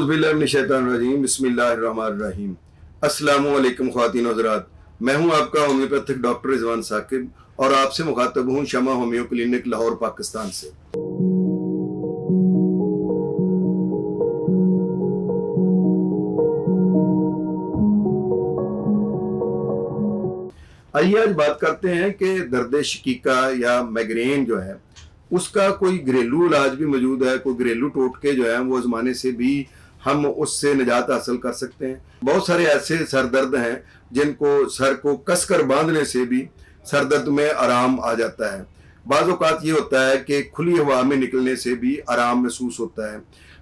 औज़ुबिल्लाहिमिनश्शैतानिर्रजीम बिस्मिल्लाहिर्रहमानिर्रहीम। अस्सलामु अलैकुम ख़वातीन व हज़रात, मैं हूं आपका होम्योपैथिक डॉक्टर रिजवान साकिब और आपसे मुखातब हूं शमा होम्यो क्लिनिक लाहौर पाकिस्तान से। आइए आज बात करते हैं कि दर्द शकीका या माइग्रेन जो है उसका कोई घरेलू इलाज भी मौजूद है, कोई घरेलू टोटके जो है वो आजमाने से भी हम उससे निजात हासिल कर सकते हैं। बहुत सारे ऐसे सर दर्द हैं जिनको सर को कसकर बांधने से भी सर दर्द में आराम आ जाता है। बाज़ औक़ात ये होता है कि खुली हवा में निकलने से भी आराम महसूस होता है।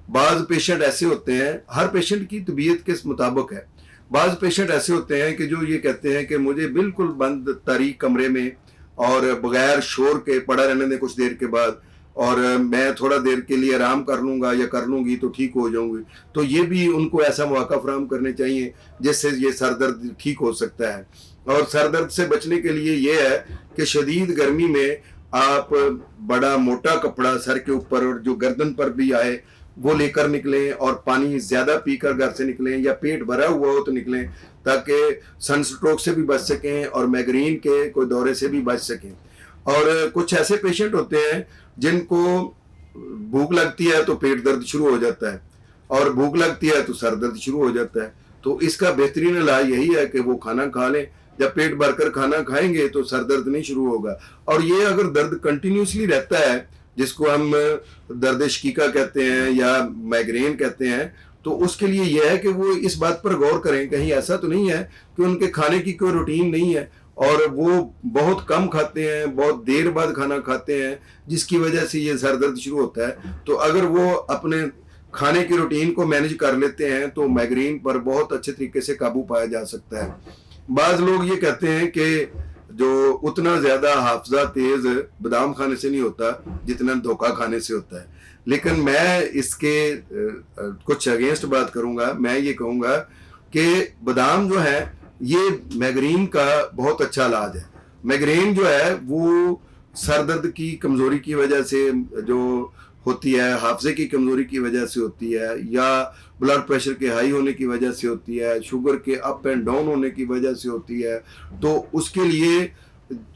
बाज़ पेशेंट ऐसे होते हैं, हर पेशेंट की तबीयत के मुताबिक है। बाज़ पेशेंट ऐसे होते हैं कि जो ये कहते हैं कि मुझे बिल्कुल बंद तारीक कमरे में और बगैर शोर के पड़ा रहने दें कुछ देर के बाद, और मैं थोड़ा देर के लिए आराम कर लूँगा या कर लूँगी तो ठीक हो जाऊँगी। तो ये भी उनको ऐसा मौका फराहम करने चाहिए जिससे ये सर दर्द ठीक हो सकता है। और सर दर्द से बचने के लिए ये है कि शदीद गर्मी में आप बड़ा मोटा कपड़ा सर के ऊपर और जो गर्दन पर भी आए वो लेकर निकलें, और पानी ज़्यादा पीकर घर से निकलें, या पेट भरा हुआ हो तो निकलें ताकि सनस्ट्रोक से भी बच सकें और माइग्रेन के कोई दौरे से भी बच सकें। और कुछ ऐसे पेशेंट होते हैं जिनको भूख लगती है तो पेट दर्द शुरू हो जाता है, और भूख लगती है तो सर दर्द शुरू हो जाता है। तो इसका बेहतरीन इलाज यही है कि वो खाना खा लें। जब पेट भरकर खाना खाएंगे तो सर दर्द नहीं शुरू होगा। और ये अगर दर्द कंटिन्यूसली रहता है, जिसको हम दर्द शकीका कहते हैं या माइग्रेन कहते हैं, तो उसके लिए यह है कि वो इस बात पर गौर करें कहीं ऐसा तो नहीं है कि उनके खाने की कोई रूटीन नहीं है और वो बहुत कम खाते हैं, बहुत देर बाद खाना खाते हैं, जिसकी वजह से ये सर दर्द शुरू होता है। तो अगर वो अपने खाने की रूटीन को मैनेज कर लेते हैं तो माइग्रेन पर बहुत अच्छे तरीके से काबू पाया जा सकता है। बाज़ लोग ये कहते हैं कि जो उतना ज़्यादा हाफजा तेज़ बादाम खाने से नहीं होता जितना धोखा खाने से होता है, लेकिन मैं इसके कुछ अगेंस्ट बात करूंगा। मैं ये कहूँगा कि बादाम जो है ये माइग्रेन का बहुत अच्छा इलाज है। माइग्रेन जो है वो सर दर्द की कमज़ोरी की वजह से जो होती है, हाफजे की कमज़ोरी की वजह से होती है, या ब्लड प्रेशर के हाई होने की वजह से होती है, शुगर के अप एंड डाउन होने की वजह से होती है। तो उसके लिए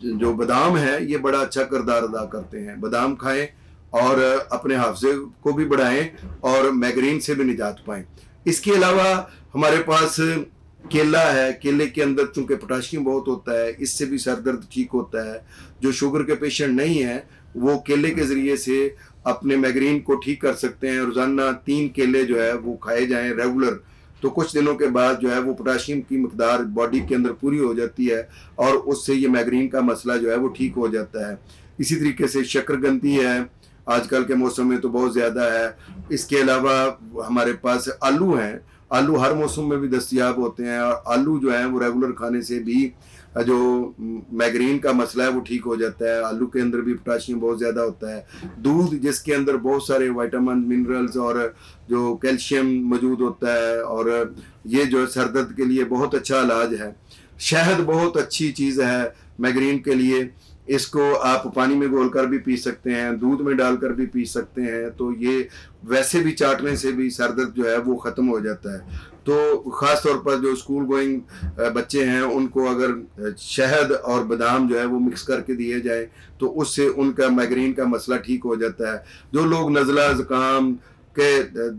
जो बादाम है ये बड़ा अच्छा किरदार अदा करते हैं। बादाम खाएं और अपने हाफजे को भी बढ़ाएं और माइग्रेन से भी निजात पाएं। इसके अलावा हमारे पास केला है। केले के अंदर चूंकि पोटाशियम बहुत होता है, इससे भी सर दर्द ठीक होता है। जो शुगर के पेशेंट नहीं है वो केले के ज़रिए से अपने माइग्रेन को ठीक कर सकते हैं। रोज़ाना 3 केले जो है वो खाए जाएं रेगुलर, तो कुछ दिनों के बाद जो है वो पोटाशियम की मकदार बॉडी के अंदर पूरी हो जाती है और उससे ये माइग्रेन का मसला जो है वो ठीक हो जाता है। इसी तरीके से शक्करकंदी है, आजकल के मौसम में तो बहुत ज़्यादा है। इसके अलावा हमारे पास आलू हैं। आलू हर मौसम में भी दस्तयाब होते हैं, और आलू जो है वो रेगुलर खाने से भी जो माइग्रेन का मसला है वो ठीक हो जाता है। आलू के अंदर भी पोटाशियम बहुत ज़्यादा होता है। दूध जिसके अंदर बहुत सारे विटामिन, मिनरल्स और जो कैल्शियम मौजूद होता है, और ये जो सर दर्द के लिए बहुत अच्छा इलाज है। शहद बहुत अच्छी चीज़ है माइग्रेन के लिए। इसको आप पानी में घोलकर भी पी सकते हैं, दूध में डालकर भी पी सकते हैं। तो ये वैसे भी चाटने से भी सर दर्द जो है वो ख़त्म हो जाता है। तो ख़ास तौर पर जो स्कूल गोइंग बच्चे हैं उनको अगर शहद और बादाम जो है वो मिक्स करके दिए जाए तो उससे उनका माइग्रेन का मसला ठीक हो जाता है। जो लोग नज़ला ज़ुकाम के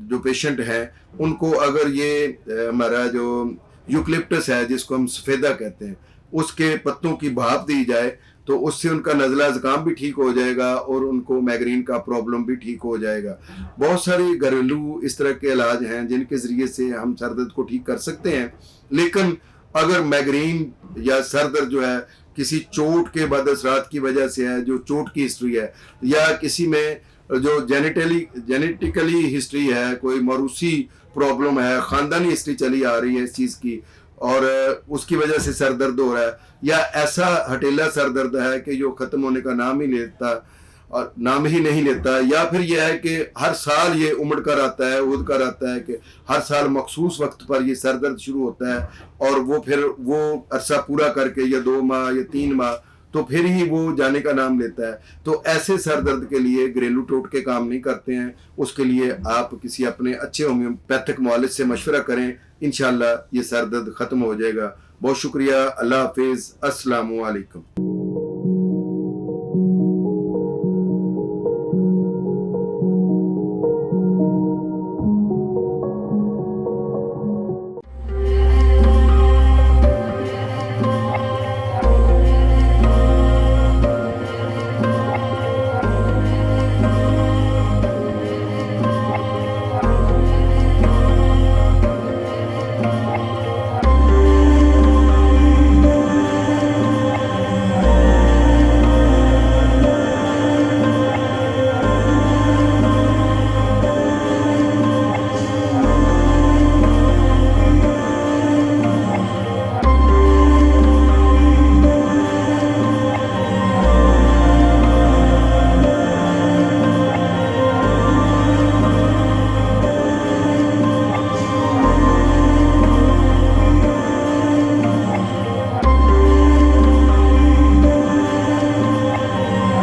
जो पेशेंट हैं उनको अगर ये हमारा जो यूकलिप्टस है जिसको हम सफ़ेदा कहते हैं उसके पत्तों की भाप दी जाए तो उससे उनका नज़ला ज़ुकाम भी ठीक हो जाएगा और उनको माइग्रेन का प्रॉब्लम भी ठीक हो जाएगा। बहुत सारे घरेलू इस तरह के इलाज हैं जिनके ज़रिए से हम सर दर्द को ठीक कर सकते हैं। लेकिन अगर माइग्रेन या सर दर्द जो है किसी चोट के बाद असरात की वजह से है, जो चोट की हिस्ट्री है, या किसी में जो जेनेटिकली हिस्ट्री है, कोई मौरूसी प्रॉब्लम है, ख़ानदानी हिस्ट्री चली आ रही है इस चीज़ की, और उसकी वजह से सर दर्द हो रहा है, या ऐसा हटेला सर दर्द है कि जो ख़त्म होने का नाम ही लेता और नाम ही नहीं लेता, या फिर यह है कि हर साल ये उमड़ कर आता है, उड़ कर आता है कि हर साल मखसूस वक्त पर ये सर दर्द शुरू होता है और वो फिर वो अरसा पूरा करके या 2 माह या 3 माह तो फिर ही वो जाने का नाम लेता है। तो ऐसे सर दर्द के लिए घरेलू टोटके काम नहीं करते हैं। उसके लिए आप किसी अपने अच्छे होम्योपैथिक मुआलिज से मशवरा करें, इंशाल्लाह ये सर दर्द ख़त्म हो जाएगा। बहुत शुक्रिया। अल्लाह हाफिज़। अस्सलामु अलैकुम।